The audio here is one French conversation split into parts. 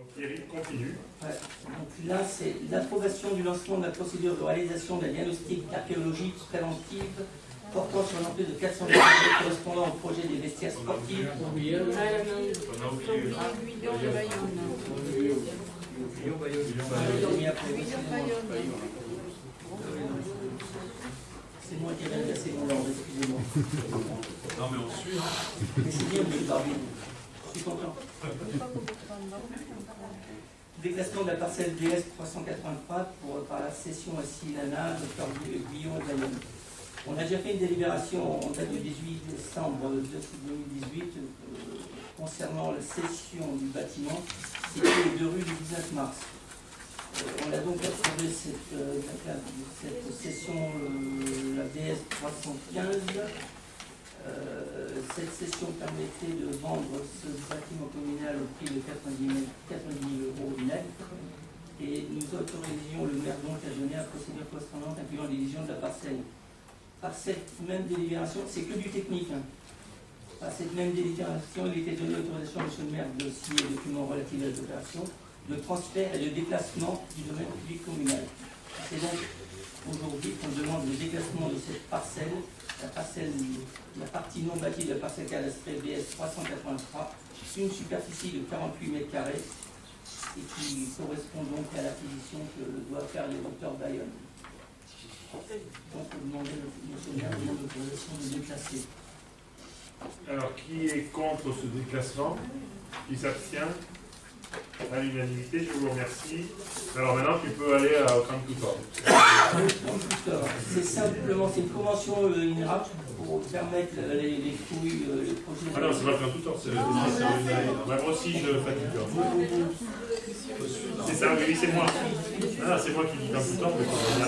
Donc Eric continue. Ouais. Donc là, c'est l'approbation du lancement de la procédure de réalisation d'un diagnostic archéologique préventive portant sur une emprise de 400 mètres correspondant au projet des vestiaires sportifs. C'est moi qui ai cassé mon ordre, excusez-moi. Non mais on suit. Mais c'est bien, M. Barbie. Je suis content. Déclassement de la parcelle DS 383 par la cession à Silana, Dr Guillaume et Bayonne. On a déjà fait une délibération en date du 18 décembre 2018 concernant la cession du bâtiment situé aux 2 rues du 19 mars. On a donc approuvé cette cession, la DS 315. Cette cession permettait de vendre ce bâtiment communal au prix de 90 € net et nous autorisions le maire donc à donner la procédure correspondante incluant l'édition de la parcelle. Par cette même délibération, c'est que du technique. Par cette même délibération, il était donné l'autorisation à M. le maire de signer les documents relatifs à l'opération de transfert et de déclassement du domaine public communal. C'est donc aujourd'hui qu'on demande le déclassement de cette parcelle, la partie non bâtie de la parcelle cadastrée BS 383, une superficie de 48 mètres carrés et qui correspond donc à l'acquisition que doit faire le docteur Bayonne. Donc on demande l'autorisation de déclasser. Alors, qui est contre ce déclassement? Qui s'abstient? À l'unanimité, je vous remercie. Alors maintenant, tu peux aller au crâne tout fort. C'est simplement, c'est une convention INRAP pour permettre les fouilles, les projets. Ah non, c'est pas le crâne tout fort, c'est le moi aussi, je fatigue. C'est ça, oui, c'est moi. Ah, c'est moi qui dis crâne tout fort, mais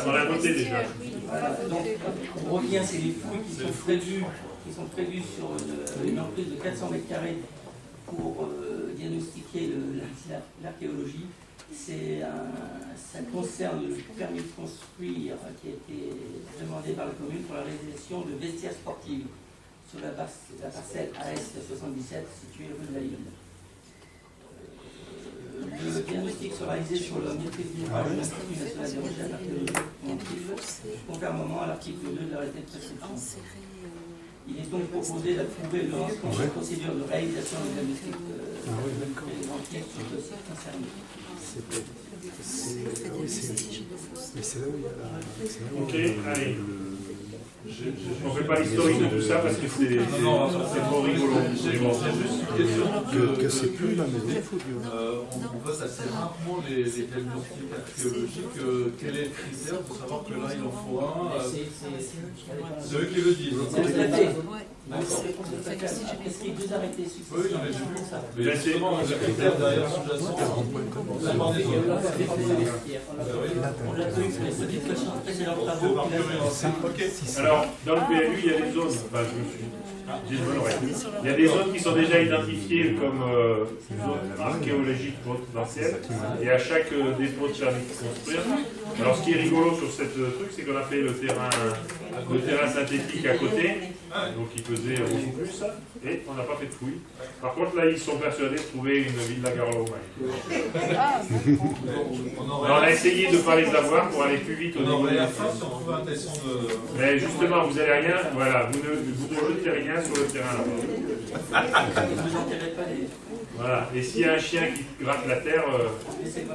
on l'a voté déjà. Voilà, donc on revient, c'est les fouilles qui sont prévues sur une emprise de 400 mètres carrés pour diagnostiquer l'archéologie. Ça concerne le permis de construire qui a été demandé par la commune pour la réalisation de vestiaires sportifs sur la parcelle AS 77 située rue de la Lille. Le diagnostic sera réalisé sur la maîtrise d'ouvrage de l'Institut national des recherches archéologiques, conformément à l'article 2 de l'arrêté de prescription. Il est donc proposé d'approuver le lancement de la procédure de réalisation du diagnostic préventif sur le site concerné. Ok, allez. On ne fait pas l'historique de tout ça parce que c'est trop rigolo. C'est juste une question. Que c'est plus la maison. On vote assez rarement les diagnostics archéologiques. Quel est le critère pour savoir que là il en faut un? C'est eux qui le disent. Est-ce qu'il y a deux arrêtés successifs? Oui, j'en ai vu. Mais justement, le critère derrière sous-jacent. On l'a vu sur les petites questions précédentes travaux. Alors, dans le PLU, il y a des zones. Enfin, il y a des zones qui sont déjà identifiées comme zones archéologiques potentielles. Et à chaque dépôt de permis de construire. Alors, ce qui est rigolo sur cette truc, c'est qu'on a fait le terrain synthétique à côté. Donc, il pesait beaucoup plus. Et on n'a pas fait de fouilles. Par contre, là, ils sont persuadés de trouver une villa Garlow. On a essayé de ne pas les avoir pour aller plus vite au niveau des mais justement, vous n'allez rien, voilà, vous ne jetez rien sur le terrain là-bas. Voilà, et s'il y a un chien qui gratte la terre,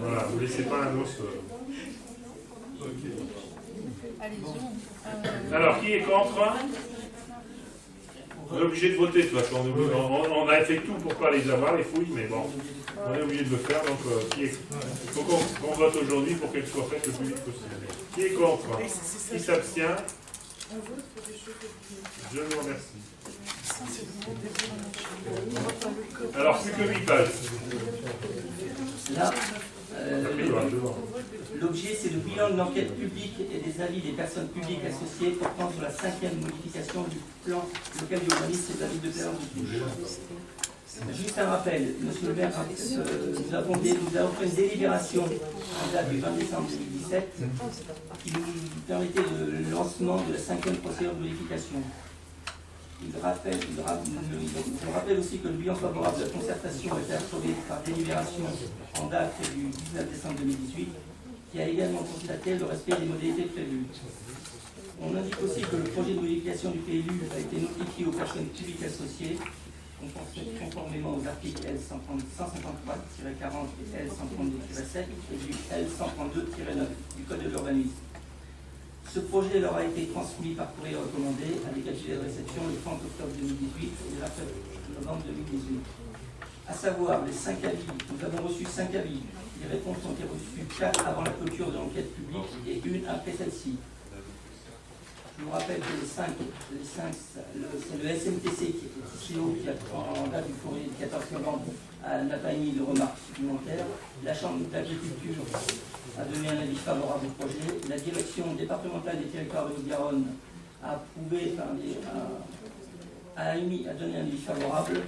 voilà, vous ne laissez pas un os. Alors, qui est contre? On est obligé de voter, de toute façon. On a fait tout pour ne pas les avoir, les fouilles, mais bon, on est obligé de le faire. Donc, il faut qu'on vote aujourd'hui pour qu'elles soient faites le plus vite possible. Qui est contre? Qui s'abstient? Je vous remercie. Alors, plus que 8 pages. Là, l'objet, c'est le bilan de l'enquête publique et des avis des personnes publiques associées portant sur la 5e modification du plan local d'urbanisme et de la ville de Clermont-Touche. Juste un rappel, monsieur le maire, nous avons fait une délibération en date du 20 décembre 2017 qui nous permettait le lancement de la 5e procédure de modification. Il rappelle aussi que le bilan favorable de la concertation a été approuvé par délibération en date du 19 décembre 2018, qui a également constaté le respect des modalités prévues. On indique aussi que le projet de modification du PLU a été notifié aux personnes publiques associées, conformément aux articles L153-40 et L132-7 et du L132-9 du Code de l'urbanisme. Ce projet leur a été transmis par courrier recommandé à l'égalité de réception le 30 octobre 2018 et le 29 novembre 2018. À savoir, les 5 avis, nous avons reçu 5 avis. Les réponses ont été reçues 4 avant la clôture de l'enquête publique et 1 après celle-ci. Je vous rappelle que les 5 c'est le SMTC qui est ici haut, qui a en date du courrier du 14 novembre n'a pas émis de remarques supplémentaires. La Chambre d'agriculture a donné un avis favorable au projet. La direction départementale des territoires de Haute-Garonne a approuvé, a donné un avis favorable.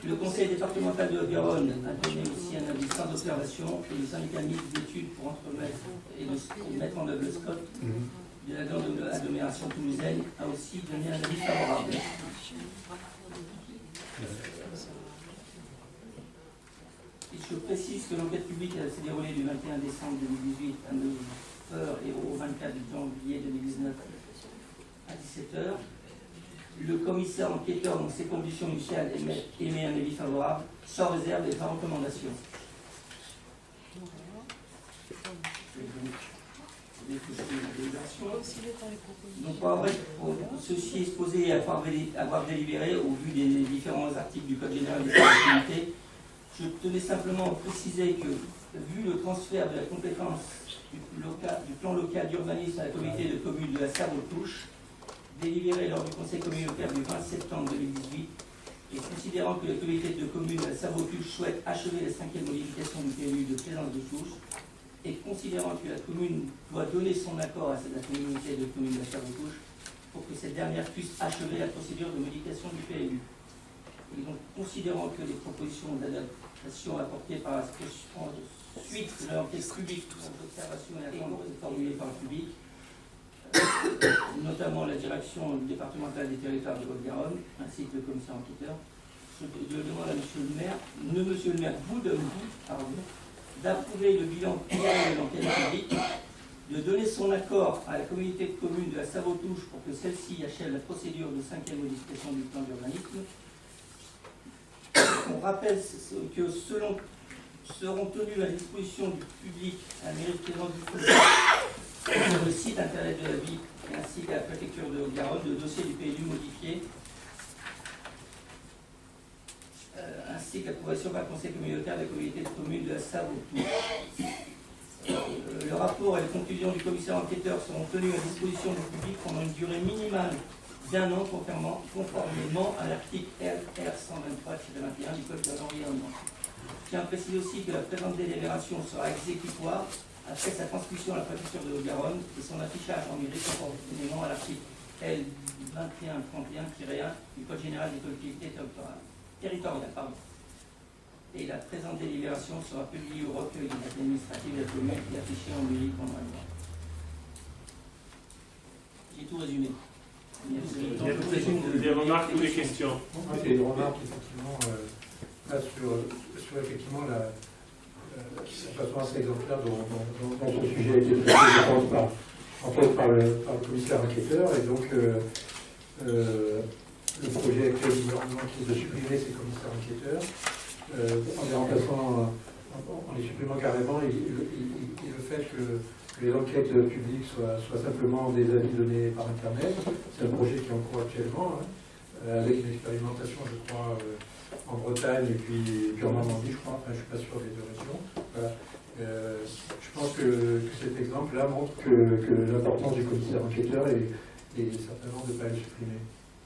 Le conseil départemental de Haute-Garonne a donné aussi un avis sans observation et le syndicat mixte d'études pour entremettre et mettre en œuvre le SCOT de la grande agglomération toulousaine a aussi donné un avis favorable. Et je précise que l'enquête publique s'est déroulée du 21 décembre 2018 à 9h et au 24 janvier 2019 à 17h. Le commissaire enquêteur, dans ses conditions initiales, émet un avis favorable, sans réserve et sans recommandation. Donc, pour ceci exposé et avoir délibéré au vu des différents articles du Code général des collectivités, je tenais simplement à préciser que, vu le transfert de la compétence du plan local d'urbanisme à la communauté de communes de la Save-aux-Touches, délibéré lors du Conseil communautaire du 20 septembre 2018, et considérant que la communauté de communes de la Save-aux-Touches souhaite achever la 5e modification du PLU de Plaisance de Touches, et considérant que la commune doit donner son accord à la communauté de communes de la Save-aux-Touches pour que cette dernière puisse achever la procédure de modification du PLU. Et donc, considérant que les propositions d'adaptation apportées par la suite de l'enquête publique, l'observation et la demande formulée par le public, notamment la direction départementale des territoires de Haute-Garonne, ainsi que le commissaire enquêteur, je demande à Monsieur le maire, d'approuver le bilan de l'enquête publique, de donner son accord à la communauté de communes de la Save-aux-Touches pour que celle-ci achève la procédure de 5e modification du plan d'urbanisme. On rappelle que seront tenus à disposition du public à la mairie de Plaisance du Touches sur le site internet de la ville ainsi qu'à la préfecture de Haute-Garonne le dossier du PLU modifié ainsi qu'approbation par le conseil communautaire de la communauté de communes de la Save-aux-Touches. Le rapport et les conclusions du commissaire enquêteur seront tenus à disposition du public pendant une durée minimale d'1 an conformément à l'article R 123-21 du Code de l'environnement. Je tiens à préciser aussi que la présente délibération sera exécutoire après sa transmission à la préfecture de Haute-Garonne et son affichage en mairie conformément à l'article L 2131-1 du Code général des collectivités territoriales. Et la présente délibération sera publiée au recueil des actes administratifs de la commune et affichée en mairie pendant un mois. J'ai tout résumé. Il y a des remarques ou des questions? Des remarques, effectivement, sur effectivement la façon assez exemplaire dont ce sujet a été traité, je pense, par le commissaire enquêteur, et donc le projet actuel du gouvernement qui est de supprimer ces commissaires enquêteurs, en les remplaçant, en les supprimant carrément, et le fait que les enquêtes publiques soient simplement des avis donnés par Internet. C'est un projet qui est en cours actuellement, avec une expérimentation, je crois, en Bretagne et puis en Normandie, je crois. Enfin, je ne suis pas sûr des deux régions. Voilà. Je pense que cet exemple-là montre que l'importance du commissaire enquêteur est certainement de ne pas le supprimer.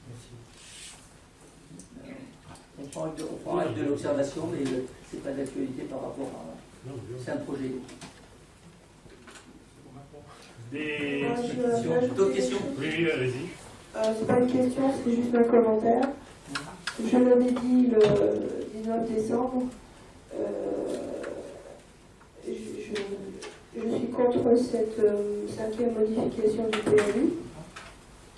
Merci. On prend acte de l'observation, mais ce n'est pas d'actualité par rapport à... C'est un projet. D'autres questions? Oui, allez-y. C'est pas une question, c'est juste un commentaire. Je l'avais dit le 19 décembre. Je suis contre cette 5e modification du PLU,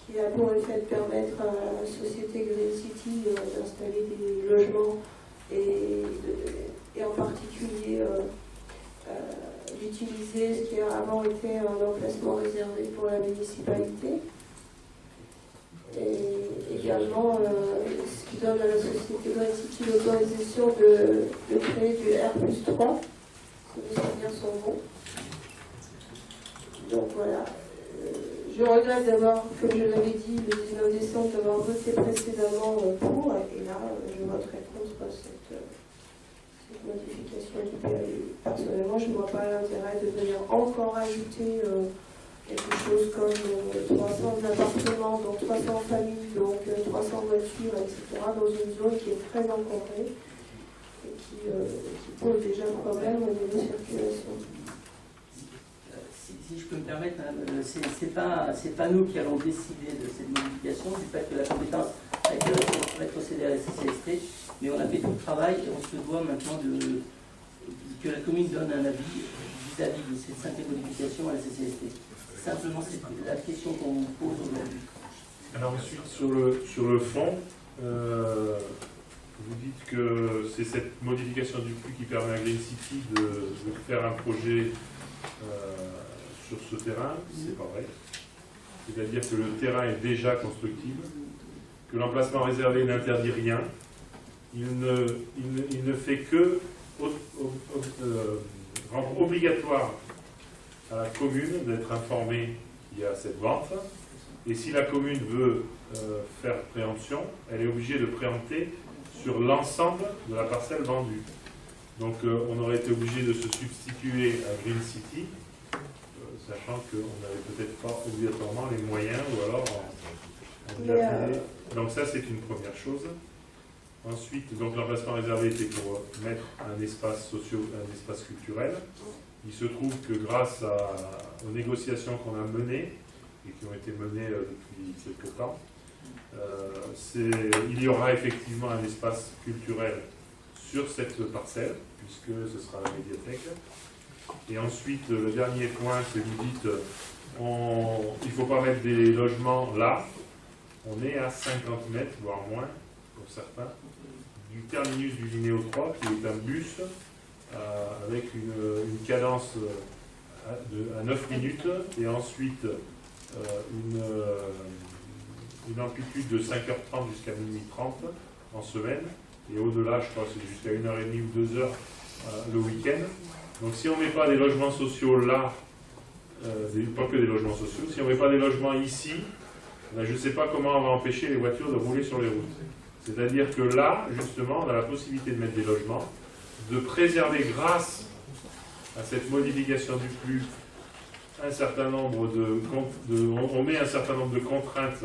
qui qui a pour effet de permettre à la société Green City d'installer des logements et en particulier d'utiliser ce qui a avant été un emplacement réservé pour la municipalité. Et également ce qui donne à la société Green City l'autorisation de créer du R+3, c'est bien son nom. Donc voilà. Je regrette d'avoir, comme je l'avais dit le 19 décembre, d'avoir voté précédemment pour, et là, je voterai contre cette modification du PLU. Personnellement, je ne vois pas l'intérêt de venir encore ajouter quelque chose comme 300 appartements, donc 300 familles, donc 300 voitures, etc., dans une zone qui est très encombrée et qui pose déjà problème au niveau de circulation. Si je peux me permettre, c'est pas nous qui allons décider de cette modification, du fait que la compétence a été rétrocédée à la CCST, mais on a fait tout le travail et on se doit maintenant que la commune donne un avis vis-à-vis de cette simple modification à la CCST. Simplement, c'est la question qu'on vous pose aujourd'hui. Alors ensuite, sur le fond, vous dites que c'est cette modification du PLU qui permet à Green City de faire un projet sur ce terrain. C'est pas vrai. C'est-à-dire que le terrain est déjà constructible, que l'emplacement réservé n'interdit rien. Il ne fait que rendre obligatoire à la commune d'être informée qu'il y a cette vente. Et si la commune veut faire préemption, elle est obligée de préempter sur l'ensemble de la parcelle vendue. Donc on aurait été obligé de se substituer à Green City, sachant qu'on n'avait peut-être pas obligatoirement les moyens, ou alors donc ça c'est une première chose. Ensuite, donc l'emplacement réservé était pour mettre un espace un espace culturel. Il se trouve que grâce aux négociations qu'on a menées, et qui ont été menées depuis quelques temps, il y aura effectivement un espace culturel sur cette parcelle, puisque ce sera la médiathèque. Et ensuite, le dernier point, c'est que vous dites, il ne faut pas mettre des logements là. On est à 50 mètres, voire moins, pour certains, du terminus du Linéo 3, qui est un bus avec une cadence à 9 minutes, et ensuite une amplitude de 5h30 jusqu'à minuit 30 en semaine, et au-delà, je crois, c'est jusqu'à 1h30 ou 2h le week-end. Donc si on ne met pas des logements sociaux là, pas que des logements sociaux, si on ne met pas des logements ici, ben je ne sais pas comment on va empêcher les voitures de rouler sur les routes. C'est-à-dire que là, justement, on a la possibilité de mettre des logements, de préserver grâce à cette modification du PLU un certain nombre on met un certain nombre de contraintes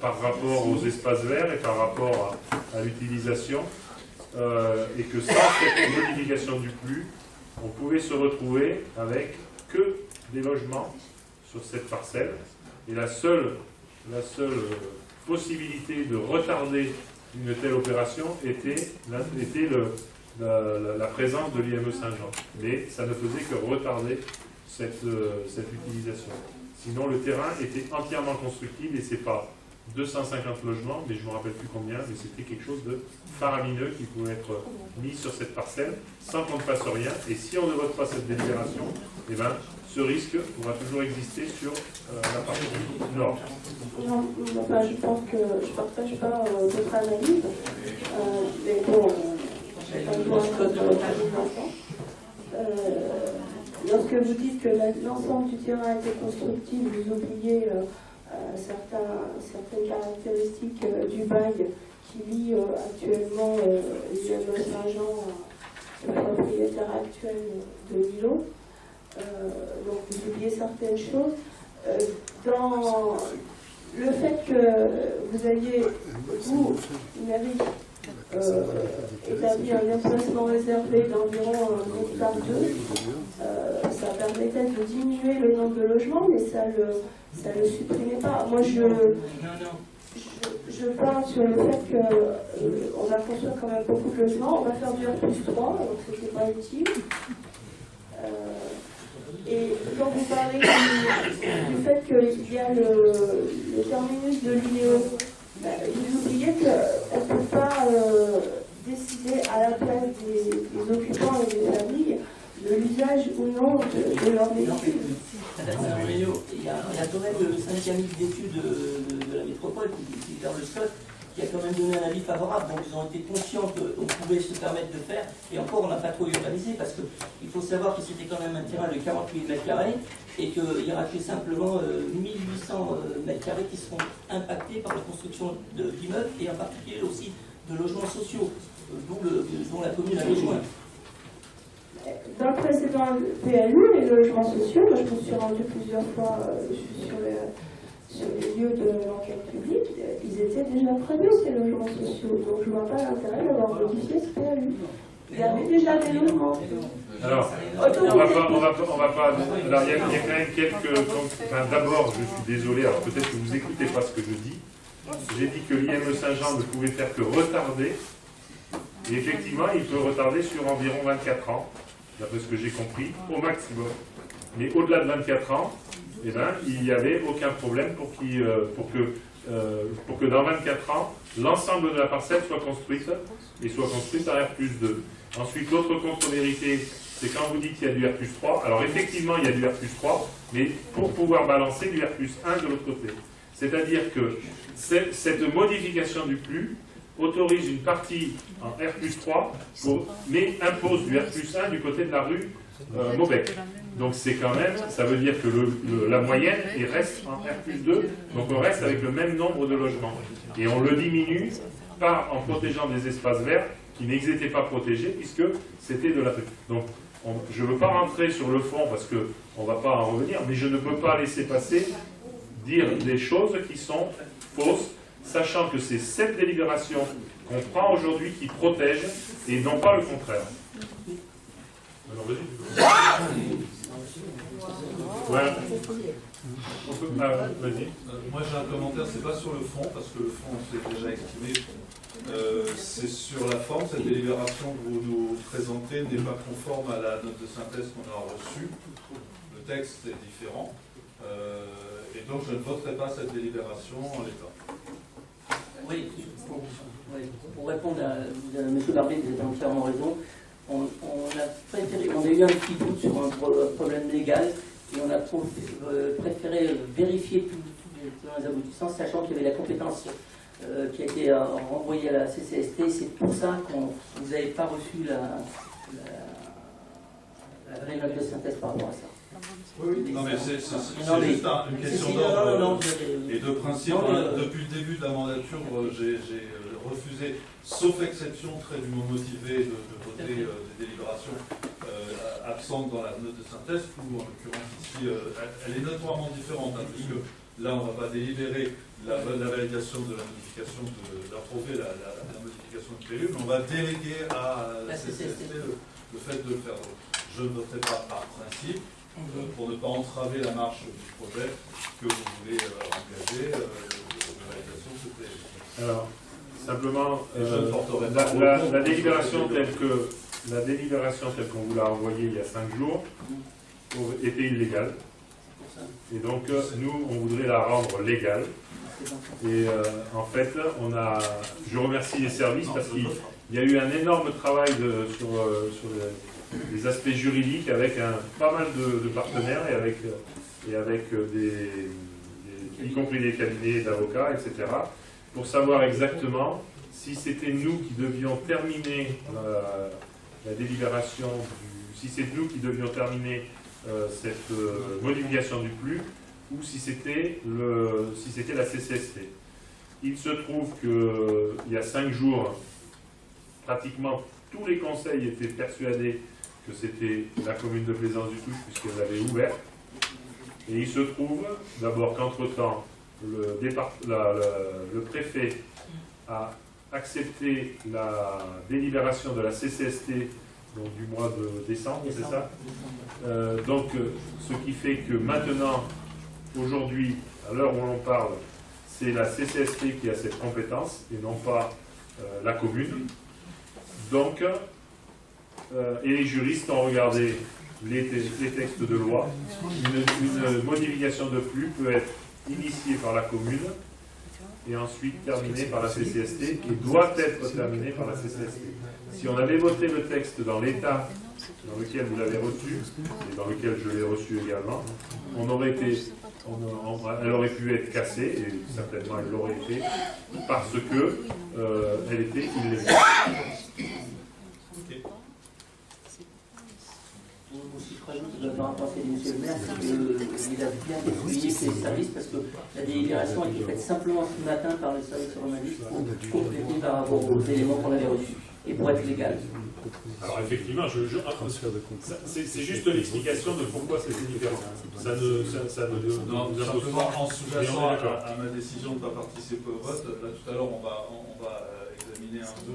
par rapport aux espaces verts et par rapport à l'utilisation, et que sans cette modification du PLU, on pouvait se retrouver avec que des logements sur cette parcelle, et la seule possibilité de retarder une telle opération était la présence de l'IME Saint-Jean. Mais ça ne faisait que retarder cette utilisation. Sinon, le terrain était entièrement constructible, et c'est pas 250 logements, mais je ne me rappelle plus combien, mais c'était quelque chose de faramineux qui pouvait être mis sur cette parcelle sans qu'on ne fasse rien. Et si on ne vote pas cette délibération, eh ben, ce risque pourra toujours exister sur la partie nord. Non, enfin, je pense que je ne partage pas votre analyse, mais bon, lorsque vous dites que l'ensemble du terrain a été constructible, vous oubliez certaines caractéristiques du bail qui lie actuellement l'IME Saint-Jean au propriétaire actuel de l'îlot. Donc vous oubliez certaines choses. Dans le fait que vous ayez, vous, mairie, établi un emplacement réservé d'environ 1,2 hectare, ça permettait de diminuer le nombre de logements, mais ça le supprimait pas. Moi, je parle sur le fait qu'on va construire quand même beaucoup de logements, on va faire du R+3, donc c'était pas utile. Et quand vous parlez du fait qu'il y a le terminus de l'INEO, vous oubliez qu'on ne peut pas décider à la place des occupants et des familles de l'usage ou non de leur véhicule. Il y a quand même le syndicat mixte d'études de la métropole qui gère le SCOT, qui a quand même donné un avis favorable. Donc ils ont été conscients qu'on pouvait se permettre de faire. Et encore, on n'a pas trop urbanisé parce qu'il faut savoir que c'était quand même un terrain de 48 mètres carrés et qu'il y aura que simplement 1800 mètres carrés qui seront impactés par la construction d'immeubles et en particulier aussi de logements sociaux, dont la commune a besoin. Dans le précédent PLU, les logements sociaux, moi je me suis rendue plusieurs fois sur les lieux de l'enquête publique, ils étaient déjà prévus ces logements sociaux. Donc je ne vois pas l'intérêt d'avoir modifié ce PLU. Il y avait déjà des logements. Alors, on va pas. Alors, il y a quand même quelques. Enfin, d'abord, je suis désolé, alors peut-être que vous n'écoutez pas ce que je dis. J'ai dit que l'IME Saint-Jean ne pouvait faire que retarder. Et effectivement, il peut retarder sur environ 24 ans, d'après ce que j'ai compris, au maximum. Mais au-delà de 24 ans, eh ben, il n'y avait aucun problème pour que dans 24 ans, l'ensemble de la parcelle soit construite, et soit construite en R+2. Ensuite, l'autre contre-vérité, c'est quand vous dites qu'il y a du R+3, alors effectivement, il y a du R+3, mais pour pouvoir balancer du R+1 de l'autre côté. C'est-à-dire que cette modification du PLU autorise une partie en R+3, mais impose du R+1 du côté de la rue Maubec. Donc c'est quand même, ça veut dire que la moyenne reste en R+2, donc on reste avec le même nombre de logements. Et on le diminue en protégeant des espaces verts qui n'étaient pas protégés puisque c'était de la rue. Donc je ne veux pas rentrer sur le fond parce qu'on ne va pas en revenir, mais je ne peux pas laisser passer dire des choses qui sont fausses, sachant que c'est cette délibération qu'on prend aujourd'hui qui protège et non pas le contraire. Alors vas-y. Ouais. Vas-y. Moi j'ai un commentaire, c'est pas sur le fond, parce que le fond on s'est déjà exprimé. C'est sur la forme, cette délibération que vous nous présentez n'est pas conforme à la note de synthèse qu'on a reçue. Le texte est différent. Et donc je ne voterai pas cette délibération en l'état. Oui, pour répondre à M. Barbier, vous avez entièrement raison. On a eu un petit doute sur un problème légal et on a préféré vérifier tous les aboutissants, sachant qu'il y avait la compétence qui a été renvoyée à la CCST. C'est pour ça qu'on vous n'avez pas reçu la note de synthèse par rapport à ça. Oui, non mais c'est juste une question d'ordre et de principe. Depuis le début de la mandature, j'ai refusé, sauf exception très dûment motivée, de voter des délibérations absentes dans la note de synthèse, ou en l'occurrence ici, elle est notoirement différente, hein, puisque là on ne va pas délibérer la validation de la modification, d'approuver la modification de PLU, mais on va déléguer à la CCST le fait de le faire. Donc, je ne voterai pas par principe, pour ne pas entraver la marche du projet que vous voulez engager, de validation de ce PLU. Alors, simplement, la délibération telle qu'on vous l'a envoyée il y a 5 jours était illégale. Et donc, nous, on voudrait la rendre légale. Et en fait, je remercie les services parce qu'il y a eu un énorme travail sur les aspects juridiques avec pas mal de partenaires et avec y compris des cabinets d'avocats, etc., pour savoir exactement si c'était nous qui devions terminer la délibération, si c'est nous qui devions terminer cette modification du PLU, ou si c'était la CCST. Il se trouve qu'il y a 5 jours, pratiquement tous les conseils étaient persuadés que c'était la commune de Plaisance-du-Touche puisqu'elle l'avait ouverte. Et il se trouve d'abord qu'entre-temps, le préfet a accepté la délibération de la CCST donc du mois de décembre, c'est ça? Donc, ce qui fait que maintenant, aujourd'hui, à l'heure où l'on parle, c'est la CCST qui a cette compétence et non pas la commune. Donc, et les juristes ont regardé les textes de loi, une modification de flux peut être initiée par la commune et ensuite terminée par la CCST et doit être terminée par la CCST. Si on avait voté le texte dans l'état dans lequel vous l'avez reçu et dans lequel je l'ai reçu également, elle aurait pu être cassée, et certainement elle l'aurait été, parce que elle était illégale. Aussi, je rajoute dans un pensée de M. le maire, c'est qu'il a bien déployé ses services parce que la délibération a été faite simplement ce matin par le service urbaniste pour compléter par rapport aux éléments qu'on avait reçus et pour être légal. Alors effectivement, c'est juste l'explication de pourquoi c'était différent. Simplement en sous-jacent à ma décision de ne pas participer au vote, là tout à l'heure on va examiner un 2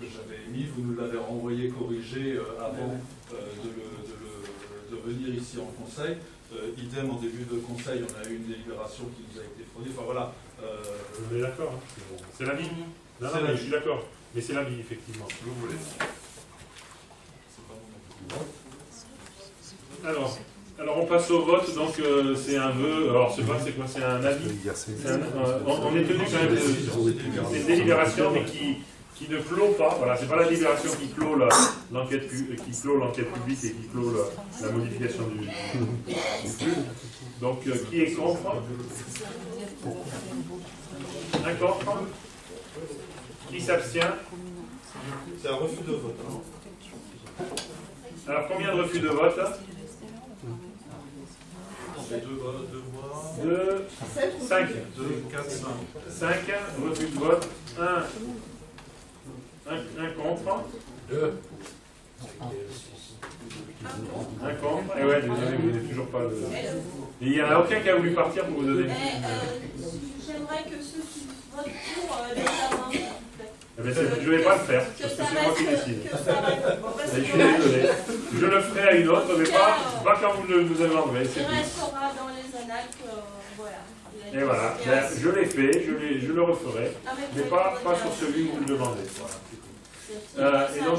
que j'avais émis, vous nous l'avez renvoyé corrigé avant de venir ici en conseil. Idem en début de conseil, on a eu une délibération qui nous a été fournie. Enfin voilà. On est d'accord, hein. C'est l'avis. Non, mais je suis d'accord. Mais c'est l'avis, effectivement. Vous voulez. Alors on passe au vote, donc c'est un vœu, alors c'est quoi, c'est un avis. On est tenu quand même c'est une délibération, mais qui ne clôt pas, voilà, c'est pas la délibération qui clôt l'enquête publique et qui clôt la modification du flux. Donc qui est contre? Un contre? Qui s'abstient? C'est un refus de vote. Hein. Alors combien de refus de vote? 2, 5. 2, 4, 5. 5, refus de vote. 1 contre. 2. Un contre. Et ouais, désolé, vous n'avez toujours pas le. Et il n'y en a aucun qui a voulu partir pour vous donner. J'aimerais que ceux qui votent pour lèvent la main. Je ne vais pas le faire, parce que c'est moi qui décide. Je suis désolé. Je le ferai à une autre, mais pas quand vous nous demanderez. Il restera dans les annales que, voilà. Et voilà, je l'ai fait, je le referai, mais pas sur celui où vous le demandez. Voilà. Et donc,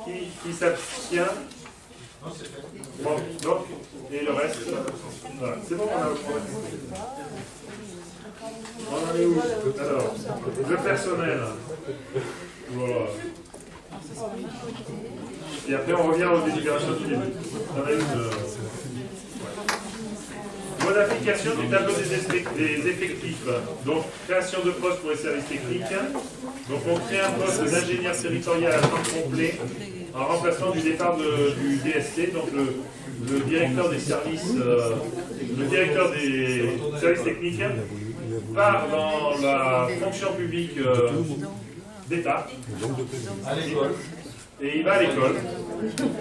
qui s'abstient? Bon, donc, et le reste, voilà. C'est bon, on en est où? Alors, le personnel. Voilà. Et après, on revient aux délibérations du début. On a une modification du tableau des effectifs. Donc, création de postes pour les services techniques. Donc, on crée un poste d'ingénieur territorial à temps complet en remplacement du départ du DST, donc le directeur des services, techniques part dans la fonction publique d'État. À l'école. Et il va à l'école.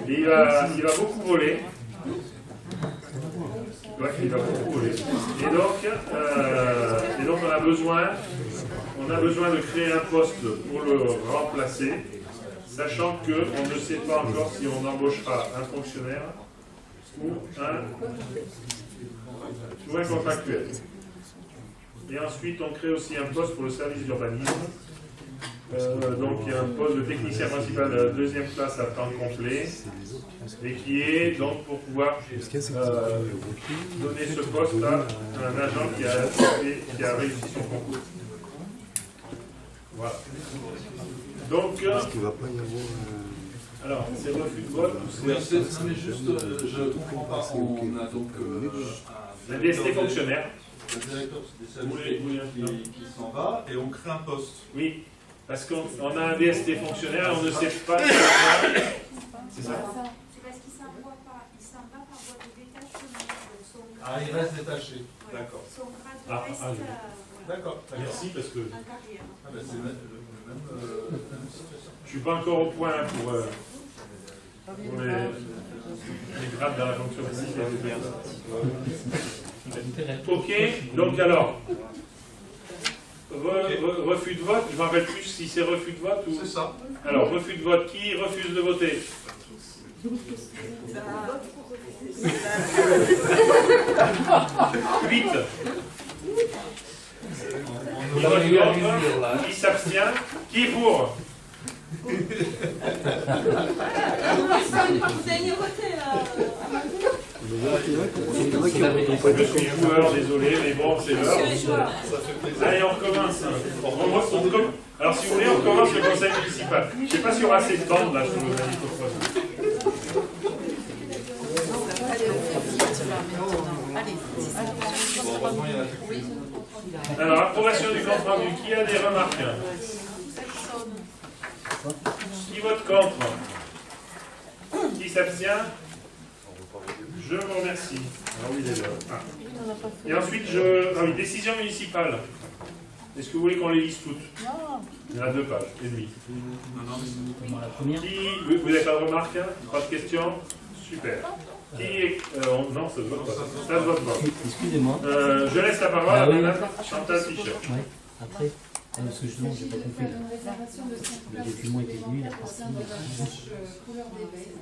Et il va beaucoup voler. Ouais, il va beaucoup voler. Et donc on a besoin de créer un poste pour le remplacer, sachant qu'on ne sait pas encore si on embauchera un fonctionnaire ou un contractuel. Et ensuite, on crée aussi un poste pour le service d'urbanisme. Donc, il y a un poste de technicien principal de la deuxième classe à temps complet, et qui est donc pour pouvoir donner ce poste à un agent qui a réussi son concours. Voilà. Donc, alors, c'est refus de vote ou oui, non, mais juste, je ne comprends pas. On a donc un DST fonctionnaire. Le directeur des services qui s'en va et on crée un poste. Oui, parce qu'on a un DST fonctionnaire et on ne sait pas. C'est ça. C'est parce qu'il s'en va par voie de détachement. Ah, il reste détaché. D'accord. Son grade reste. D'accord. Merci parce que. Ah, ben, c'est le même situation. Je ne suis pas encore au point pour les grades dans la fonction publique. Ok, donc alors, refus de vote, je ne me rappelle plus si c'est refus de vote ou... C'est ça. Alors, refus de vote, qui refuse de voter? 8. Qui s'abstient? Qui est pour? Vous avez voté là. Je suis joueur, désolé, mais bon, c'est l'heure. Allez, on recommence. Alors, si vous voulez, on recommence le conseil municipal. Je ne sais pas s'il y aura assez de bandes là sur le magnétophone. Alors, approbation du compte rendu. Qui a des remarques? Qui vote contre? Qui s'abstient? Je vous remercie. Alors oui, déjà. Et ensuite, décision municipale. Est-ce que vous voulez qu'on les lise toutes? Non. Il y en a 2 pages et demie. Vous n'avez pas de remarques? Pas de questions? Super. Qui est... non, ça se vote pas. Ça se vote pas. Excusez-moi. Je laisse la parole à Mme Chantal Fischer. Oui, après, parce que justement, j'ai pas compris. Le document était lu, la partie. Couleur d'éveil.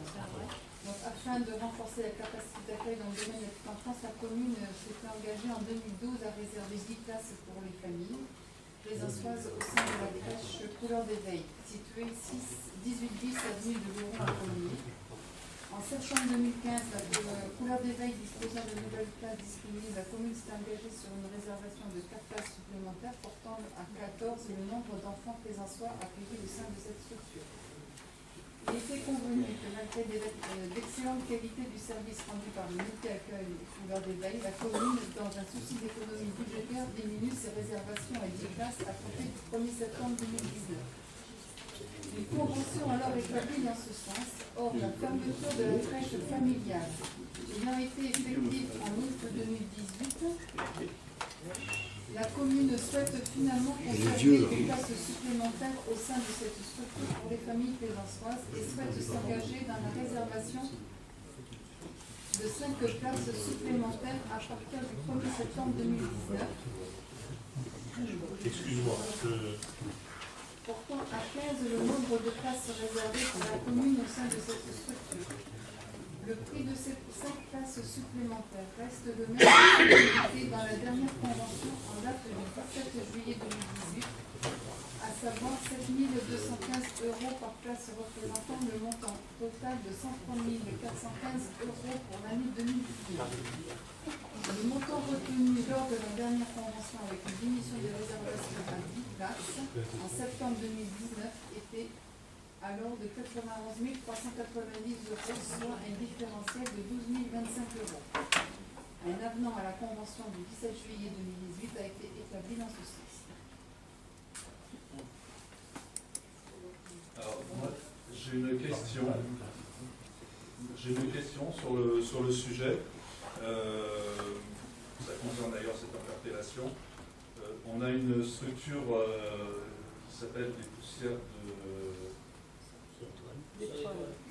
Donc, afin de renforcer la capacité d'accueil dans le domaine de la petite enfance, la commune s'était engagée en 2012 à réserver 10 places pour les familles plaisançoises au sein de la crèche Couleur d'éveil, située 1810 avenue de Laurent-Premier. En septembre 2015, la Couleur d'éveil disposant de nouvelles places disponibles, la commune s'est engagée sur une réservation de 4 places supplémentaires, portant à 14 le nombre d'enfants plaisançois accueillis au sein de cette structure. Il était convenu que malgré l'excellente qualité du service rendu par le multi-accueil Couleur d'éveil, la commune, dans un souci d'économie budgétaire, diminue ses réservations à 10 places à compter du 1er septembre 2019. Une convention alors établie dans ce sens. Or, la fermeture de la crèche familiale ayant été effective en août 2018, la commune souhaite finalement consacrer des places supplémentaires au sein de cette structure pour les familles plaisançoises et souhaite s'engager dans la réservation de 5 places supplémentaires à partir du 1er septembre 2019. Excuse-moi. Portant à 15 le nombre de places réservées pour la commune au sein de cette structure. Le prix de ces 5 places supplémentaires reste le même que dans la dernière convention en date du 17 juillet 2018, à savoir 7 215 € par place représentant le montant total de 103 415 € pour l'année 2019. Le montant retenu lors de la dernière convention avec une diminution des réservations à 10 places en septembre 2019 était alors de 91 390 €, soit un différentiel de 12 025 €. Un avenant à la convention du 17 juillet 2018 a été établi dans ce sens. Alors, moi, j'ai une question. Sur le sujet. Ça concerne d'ailleurs cette interpellation. On a une structure qui s'appelle des poussières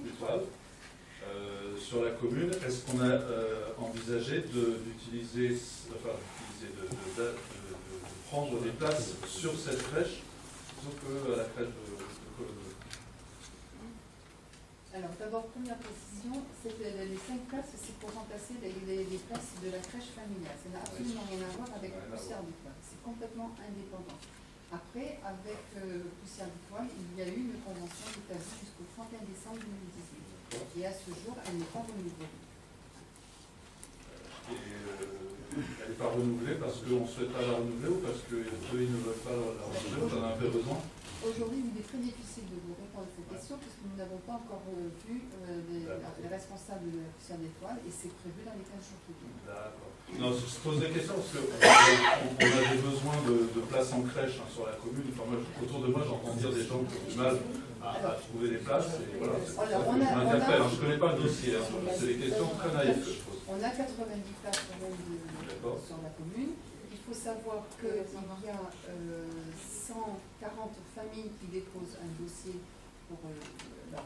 d'étoiles sur la commune. Est-ce qu'on a envisagé de prendre des places sur cette crèche plutôt que la crèche de Colombie? Alors d'abord, première précision, les 5 places, c'est pour remplacer les places de la crèche familiale. Ça n'a absolument rien à voir avec Poussière d'étoile. C'est complètement indépendant. Après, avec Poussière d'étoile, il y a eu une convention établie jusqu'au 31 décembre 2018. Et à ce jour, elle n'est pas renouvelée. Elle n'est pas renouvelée parce qu'on ne souhaite pas la renouveler ou parce qu'eux, ils ne veulent pas la renouveler, on en a un peu besoin? Aujourd'hui, il est très difficile de vous répondre à cette question puisque nous n'avons pas encore vu les responsables de la Poussière d'étoile et c'est prévu dans les 15 jours qui viennent. D'accord. Non, je pose des questions parce qu'on a des besoins de places en crèche sur la commune. Enfin, moi, autour de moi, j'entends dire des gens qui ont du mal à trouver des places. Et voilà, c'est pour ça que je m'interpelle. Je ne connais pas le dossier, c'est des questions très naïves que je pose. On a 90 places quand même sur la commune. Il faut savoir qu'il y a 140 familles qui déposent un dossier pour leur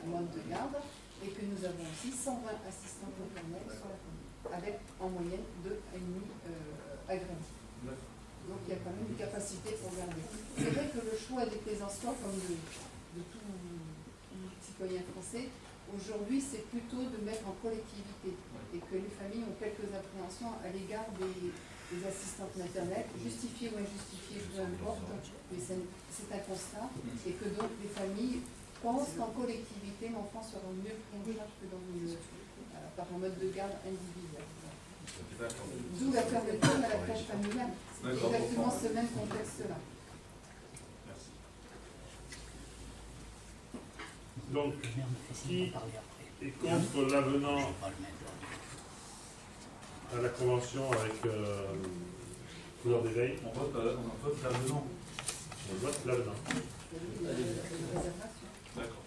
mode de garde et que nous avons aussi 120 assistants maternels sur la commune, avec en moyenne 2,5 agréments. Donc il y a quand même une capacité pour garder. C'est vrai que le choix des plaisançois, comme de tout citoyen français, aujourd'hui c'est plutôt de mettre en collectivité et que les familles ont quelques appréhensions à l'égard des assistantes maternelles, justifiées ou injustifiées, peu importe, mais c'est un constat, et que donc les familles pensent qu'en collectivité, l'enfant sera mieux pris en charge que par un mode de garde individuel. D'où la fermeture à la crèche familiale. C'est exactement ce même contexte-là. Donc, qui est contre l'avenant à la convention avec couleur d'éveil? On vote l'avenant. On vote l'avenant. D'accord.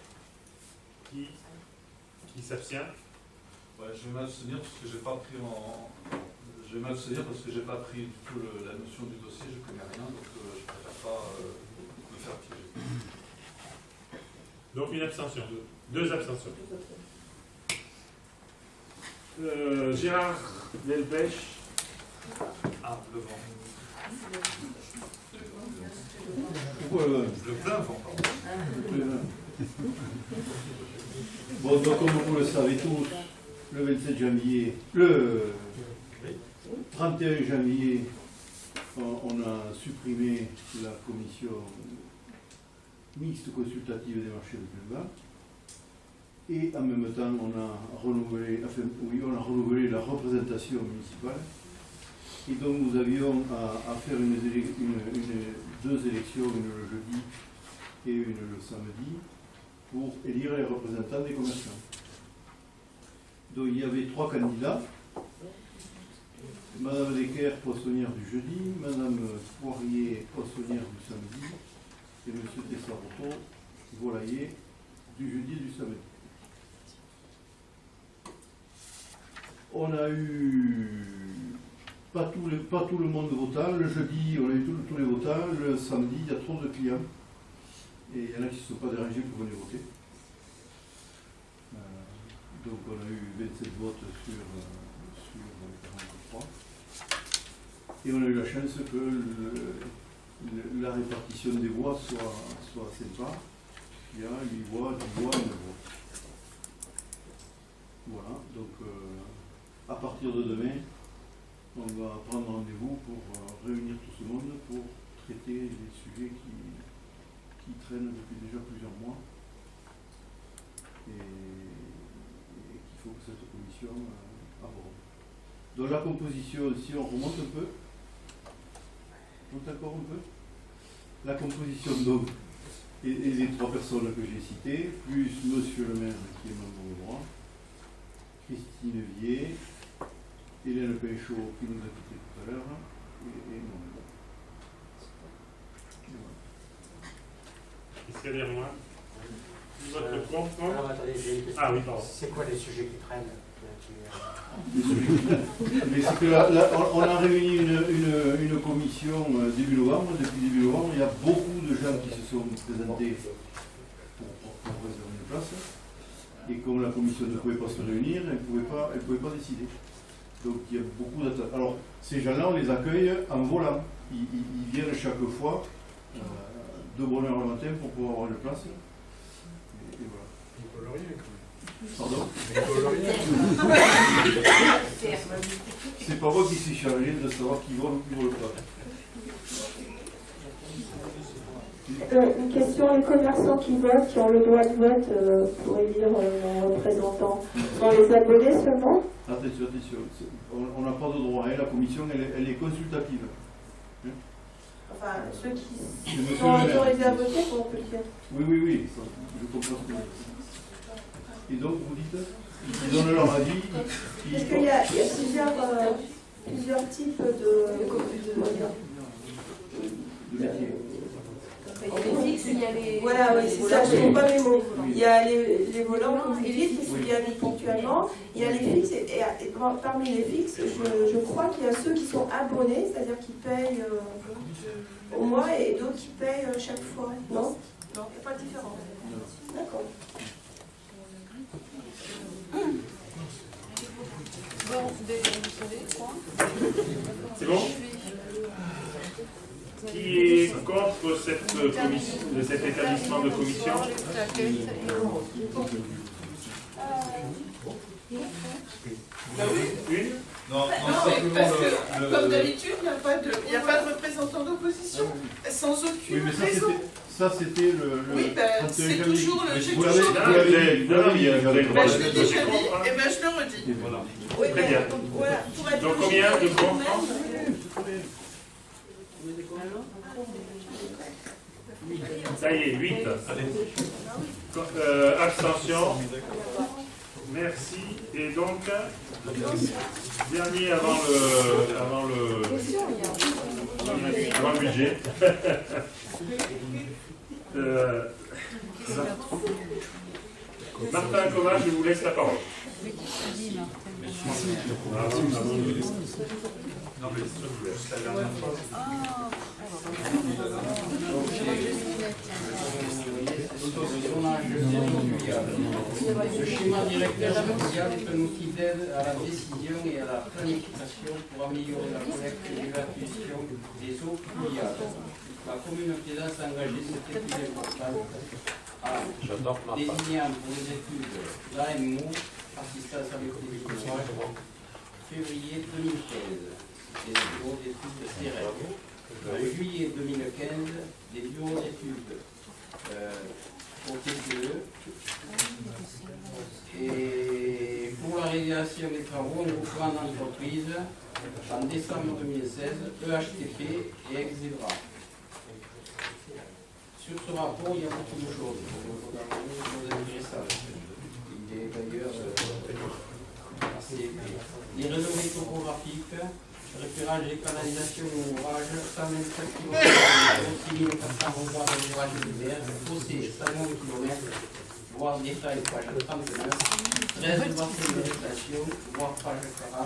Qui s'abstient? Ouais, je vais m'abstenir parce que j'ai pas pris Je vais m'abstenir parce que j'ai pas pris du tout la notion du dossier, je connais rien, donc je préfère pas me faire piéger. Donc une abstention. Deux abstentions. Gérard Delpech. Ah, le vent. Le plein vent, pardon. Bon, donc comme vous le savez tous, le 27 janvier, le 31 janvier, on a supprimé la commission mixte consultative des marchés de Bilbao. Et en même temps, on a renouvelé la représentation municipale. Et donc, nous avions à faire deux élections, une le jeudi et une le samedi, pour élire les représentants des commerçants. Donc, il y avait 3 candidats. Madame Decker, poissonnière du jeudi, Madame Poirier, poissonnière du samedi, et M. Tessaroto, volailler du jeudi et du samedi. On a eu pas tout le monde votant. Le jeudi, on a eu tous les votants. Le samedi, il y a trop de clients. Et il y en a qui ne se sont pas dérangés pour venir voter. Donc on a eu 27 votes sur 43. Et on a eu la chance que la répartition des voix soit sympa. Il y a 8 voix, 10 voix, 9 voix. Voilà, donc à partir de demain, on va prendre rendez-vous pour réunir tout ce monde pour traiter les sujets qui traînent depuis déjà plusieurs mois et qu'il faut que cette commission aborde. Donc la composition, si on remonte un peu, encore un peu, la composition donc et les 3 personnes que j'ai citées, plus Monsieur le maire qui est membre au droit, Christine Vier, Hélène Pinchot qui nous a quittés tout à l'heure, et moi. Qu'est-ce qu'il y a derrière moi? Votre compte, non? Alors attendez, ah oui, pardon. C'est quoi les sujets qui traînent? Mais c'est que là, on a réuni une commission début novembre. Depuis début novembre, il y a beaucoup de gens qui se sont présentés pour réserver une place. Et comme la commission ne pouvait pas se réunir, elle ne pouvait pas décider. Donc il y a beaucoup d'attentes. Alors ces gens-là, on les accueille en volant. Ils viennent chaque fois de bonne heure le matin pour pouvoir avoir une place. Et voilà. Pardon? C'est pas moi qui suis chargé de savoir qui va ou qui ne va pas. Une question, les commerçants qui votent, qui ont le droit de vote pour élire un représentant, sont les abonnés seulement? Attention, on n'a pas de droit, la commission elle est consultative. Enfin, ceux qui sont autorisés à voter, comment on peut le dire? Oui, je comprends ce que vous dites. Et donc, vous dites, ils donnent leur avis. Parce qu'il y a plusieurs types de métiers. Il y a les fixes, il y a les... Voilà, oui, c'est ça, je ne trouve pas mes mots. Il y a les volants, comme vous dites, qui se viennent ponctuellement. Il y a les fixes, et parmi les fixes, je crois qu'il y a ceux qui sont abonnés, c'est-à-dire qui payent au mois, et d'autres qui payent chaque fois. Non? Non, il n'y a pas de différence. D'accord. C'est bon? Qui est contre cet établissement de commission? Bah oui. Une? Non, Non, mais parce que, comme d'habitude, il n'y a pas de représentant d'opposition, sans Oui, aucune mais raison. ça c'était le. Oui, ben, c'est toujours le. J'ai Vous toujours l'avez- Non, il y a- vous avez le droit Ben, de je l'ai de déjà dit, comprendre. et ben je le redis. Voilà. Oui, Très bien. voilà, pour être Donc logique combien de avec bons nous-mêmes, Ça y est, 8. Abstention. Merci. Et donc, dernier avant le budget. Martin Coma, je vous laisse la parole. Non, mais juste la dernière fois. Le schéma directeur social est un outil d'aide à la décision et à la planification pour améliorer la collecte et l'évacuation des eaux pluviales. La commune Piéda s'est engagée, cette étude importante, à désigner pour les études l'AMO, assistance à maîtrise d'ouvrage, février 2015, des bureaux d'études de CRL. En juillet 2015, des bureaux d'études au TCE. Et pour la réalisation des travaux, un groupement d'entreprises en décembre 2016, EHTP et Exebra. Sur ce rapport, il y a beaucoup de choses, notamment des choses intéressantes. Il est d'ailleurs assez épais. Les renommées topographiques, repérage des canalisations et ouvrages, 125 km, 6400 regards de l'ouvrage d'hiver, fossé 101 km, voire détail page 39, 13 bassins de végétation, voire page 40,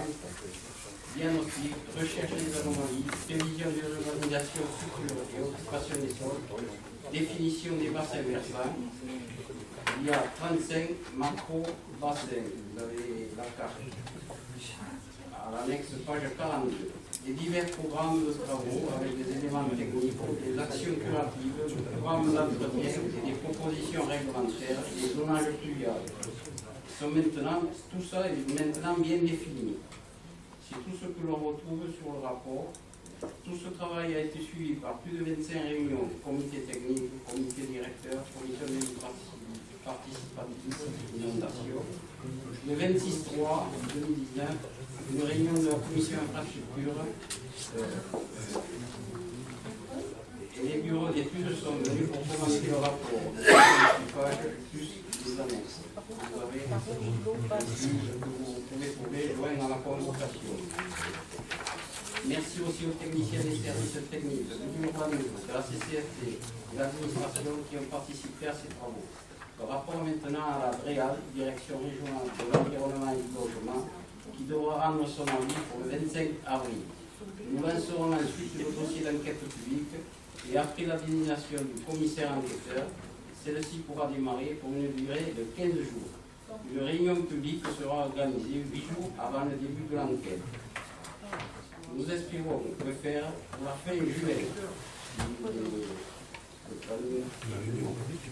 diagnostic, recherche des anomalies, prévision de l'urbanisation future et occupation des sols, définition des bassins versants. Il y a 35 macro-bassins, vous avez la carte. À l'annexe page 42. Les divers programmes de travaux avec des éléments techniques, des actions curatives, des programmes d'entretien et des propositions réglementaires et des zonages pluviales. Tout ça est maintenant bien défini. C'est tout ce que l'on retrouve sur le rapport. Tout ce travail a été suivi par plus de 25 réunions, comité technique, comité directeur, commission participative, inondation. Le 26/3 2019, une réunion de la commission infrastructure et les bureaux d'études sont venus pour commencer le rapport. Plus des annexes. Vous avez ici que vous pouvez trouver joint à la convocation. Merci aussi aux techniciens des services techniques, de l'urbanisme, de la CCFT et de l'administration qui ont participé à ces travaux. Le rapport maintenant à la DREAL, Direction régionale de l'environnement et du logement, qui devra rendre son avis pour le 25 avril. Nous lancerons ensuite le dossier d'enquête publique et après la désignation du commissaire enquêteur, celle-ci pourra démarrer pour une durée de 15 jours. Une réunion publique sera organisée 8 jours avant le début de l'enquête. Nous espérons le faire pour la fin juillet.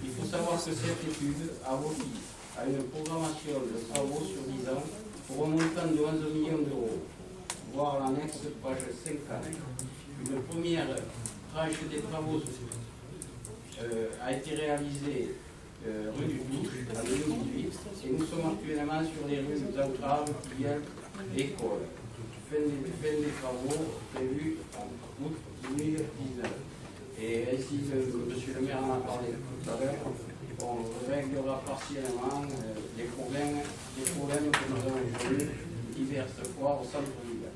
Il faut savoir que cette étude aboutit à une programmation de travaux sur 10 ans pour un montant de 11 millions d'euros, voire l'annexe page 50. Une première tranche des travaux a été réalisée rue du Touche en 2018 et nous sommes actuellement sur les rues d'Ancrave, Kiel et École. Fin des travaux prévus en août 2019. Et ainsi, monsieur le maire en a parlé tout à l'heure, on réglera partiellement les problèmes que nous avons connus diverses fois au centre-ville.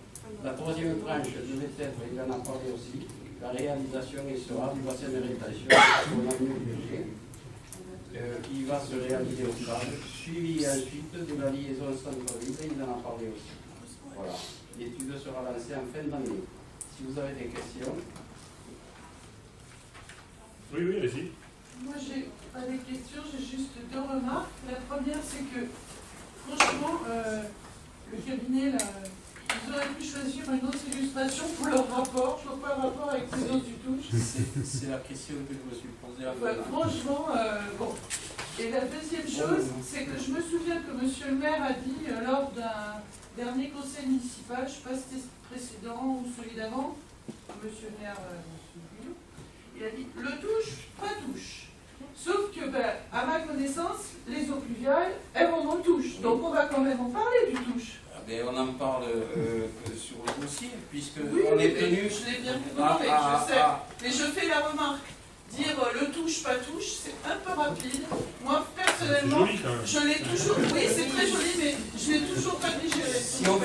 La troisième tranche devait être, il en a parlé aussi, la réalisation et sera du bassin de rétention qu'on a mis au budget, qui va se réaliser au cadre, suivi ensuite de la liaison centre-ville, il en a parlé aussi. Voilà, l'étude sera lancée en fin d'année. Si vous avez des questions. Oui, allez-y. Moi, j'ai pas des questions, j'ai juste deux remarques. La première, c'est que, franchement, le cabinet, là, ils auraient pu choisir une autre illustration pour leur rapport. Je vois pas le rapport avec les autres du Touche. C'est la question que je me suis posée à Franchement, bon, Et la deuxième chose, c'est que je me souviens que monsieur le maire a dit lors d'un dernier conseil municipal, je ne sais pas si c'était précédent ou celui d'avant, monsieur le maire, monsieur Guillaume, il a dit le touche, pas touche. Sauf que, à ma connaissance, les eaux pluviales, elles vont en touche. Donc on va quand même en parler du touche. Mais on en parle sur le dossier, puisque Oui, on est tenu. Je l'ai bien compris, je sais. Mais je fais la remarque. Dire le touche, pas touche, c'est un peu rapide. Moi, personnellement, je l'ai toujours. Oui, c'est très joli, mais je l'ai toujours pas digéré. Si on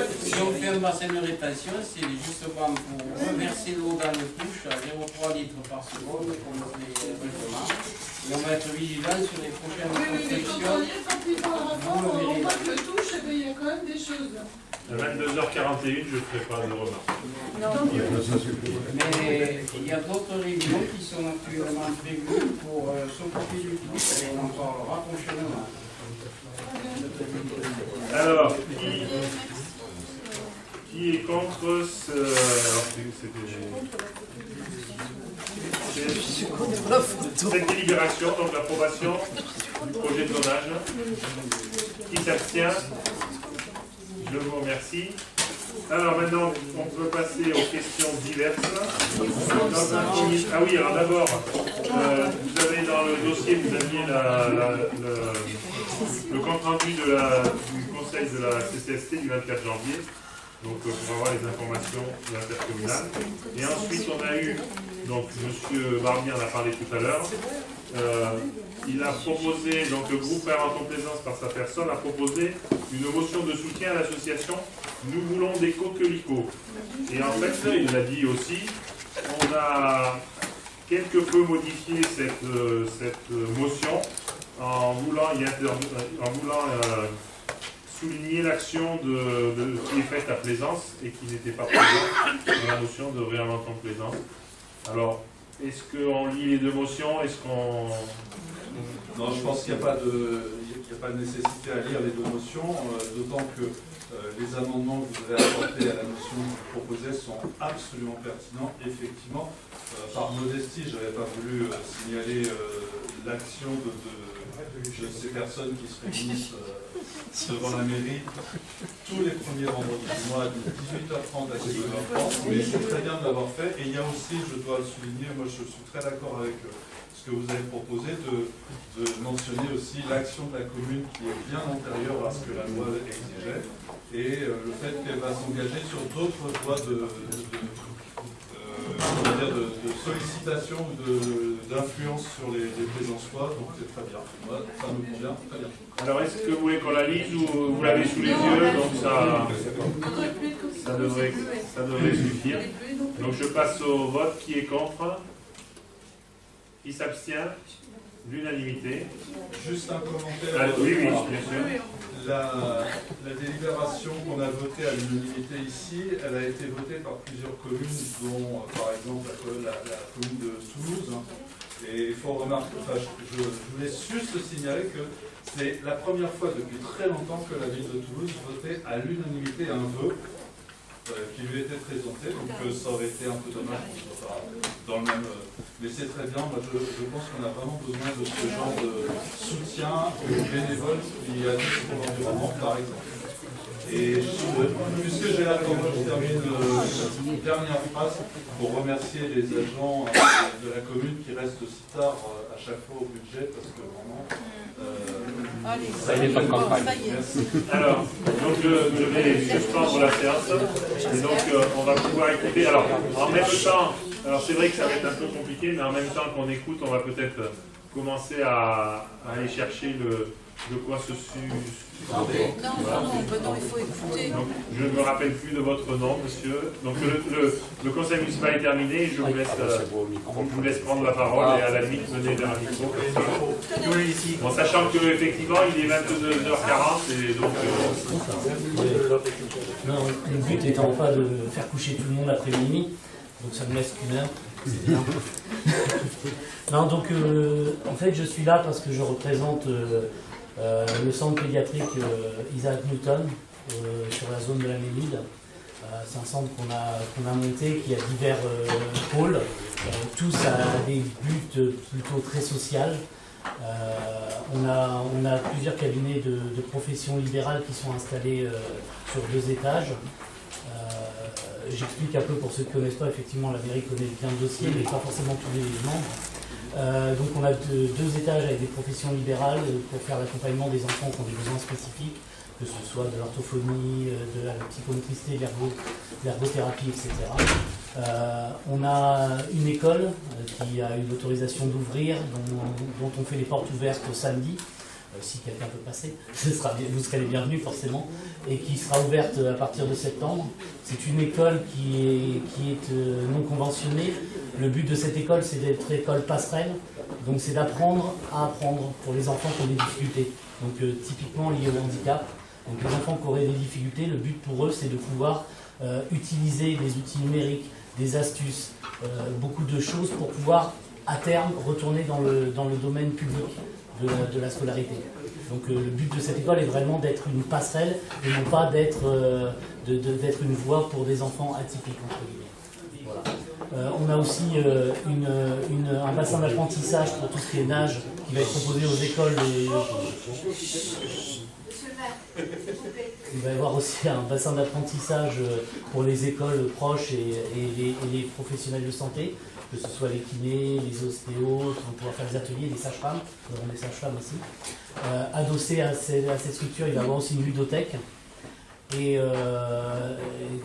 fait un bassin de rétention, c'est justement pour reverser l'eau dans le touche à 0,3 litres par seconde, comme fait règlement. Et on va être vigilant sur les prochaines constructions. Oui, mais quand on lit le rapport, on voit que le touche, il y a quand même des choses. À 22h41, je ne ferai pas de remarques. Mais il y a d'autres réunions qui sont actuellement prévues pour s'occuper du touche et on en parlera prochainement. Alors, qui est contre cette délibération, donc l'approbation du projet de zonage? Qui s'abstient? Je vous remercie. Alors maintenant, on peut passer aux questions diverses. Ah oui, alors d'abord, vous avez dans le dossier, vous aviez le compte-rendu du conseil de la CCST du 24 janvier, donc pour avoir les informations de l'intercommunal. Et ensuite, on a eu, donc M. Barbier en a parlé tout à l'heure, il a proposé, donc le groupe Père en Complaisance par sa personne a proposé une motion de soutien à l'association Nous voulons des coquelicots. Et en fait, il l'a dit aussi, on a quelque peu modifié cette motion en voulant souligner l'action qui est faite à Plaisance et qui n'était pas présente dans la motion de réinvention de Plaisance. Alors, est-ce qu'on lit les deux motions? Est-ce qu'on... Non, je pense qu'il n'y a pas de nécessité à lire les deux motions, d'autant que les amendements que vous avez apportés à la motion que vous proposez sont absolument pertinents. Effectivement, par modestie, je n'avais pas voulu signaler l'action de ces personnes qui se réunissent devant la mairie tous les premiers vendredis du mois de 18h30 à 19h30, mais c'est très bien de l'avoir fait. Et il y a aussi, je dois le souligner, moi je suis très d'accord avec ce que vous avez proposé, de mentionner aussi l'action de la commune qui est bien antérieure à ce que la loi exigeait, et le fait qu'elle va s'engager sur d'autres voies de sollicitation ou d'influence sur les Plaisançois, donc c'est très bien. Moi, ça me convient, très bien. Alors, est-ce que vous voulez qu'on la lise ou vous l'avez sous les yeux? Donc ça devrait suffire. Donc je passe au vote. Qui est contre? Qui s'abstient? L'unanimité. Juste un commentaire. Oui, bien sûr. La délibération qu'on a votée à l'unanimité ici, elle a été votée par plusieurs communes, dont par exemple la commune de Toulouse. Et il faut remarquer, je voulais juste signaler que c'est la première fois depuis très longtemps que la ville de Toulouse votait à l'unanimité un vœu qui lui était présenté, donc ça aurait été un peu dommage qu'on soit pas dans le même... mais c'est très bien, moi je pense qu'on a vraiment besoin de ce genre de soutien aux bénévoles qui agissent pour l'environnement, par exemple. Et puisque j'ai la parole, je termine une dernière phrase pour remercier les agents de la commune qui restent aussi tard à chaque fois au budget, parce que vraiment... ça y est, pas de campagne. Alors, donc je vais suspendre la séance. Et donc, on va pouvoir écouter. Alors, en même temps, alors c'est vrai que ça va être un peu compliqué, mais en même temps qu'on écoute, on va peut-être commencer à aller chercher de quoi se Non, il faut écouter. Donc, je ne me rappelle plus de votre nom, monsieur. Donc, le conseil municipal est terminé et je vous laisse prendre la parole et à la limite venez vers un micro. Bon, sachant qu'effectivement, il est 22h40 et donc... Non, le but étant pas de faire coucher tout le monde après minuit, donc ça me laisse qu'une heure. C'est bien. Non, donc en fait, je suis là parce que je représente le centre pédiatrique Isaac Newton sur la zone de la Ménide. C'est un centre qu'on a monté qui a divers pôles, tous à des buts plutôt très sociaux. On a plusieurs cabinets de professions libérales qui sont installés sur 2 étages. J'explique un peu pour ceux qui ne connaissent pas, effectivement la mairie connaît bien le dossier, mais pas forcément tous les membres. Donc on a 2 étages avec des professions libérales pour faire l'accompagnement des enfants qui ont des besoins spécifiques, que ce soit de l'orthophonie, de la psychomotricité, de l'ergothérapie, etc. On a une école qui a eu l'autorisation d'ouvrir, dont on fait les portes ouvertes au samedi. Si quelqu'un peut passer, vous serez les bienvenus forcément, et qui sera ouverte à partir de septembre. C'est une école qui est non conventionnée. Le but de cette école, c'est d'être école passerelle, donc c'est d'apprendre à apprendre pour les enfants qui ont des difficultés, donc typiquement liées au handicap. Donc les enfants qui auraient des difficultés, le but pour eux, c'est de pouvoir utiliser des outils numériques, des astuces, beaucoup de choses pour pouvoir à terme retourner dans le domaine public de la scolarité. Donc le but de cette école est vraiment d'être une passerelle et non pas d'être une voie pour des enfants atypiques, entre guillemets. Voilà. On a aussi un bassin d'apprentissage pour tout ce qui est nage qui va être proposé aux écoles. Il va y avoir aussi un bassin d'apprentissage pour les écoles proches et les professionnels de santé, que ce soit les kinés, les ostéos, qui vont pouvoir faire des ateliers, des sages-femmes, nous avons des sages-femmes aussi. Adossé à cette structure, il va y avoir aussi une ludothèque. Et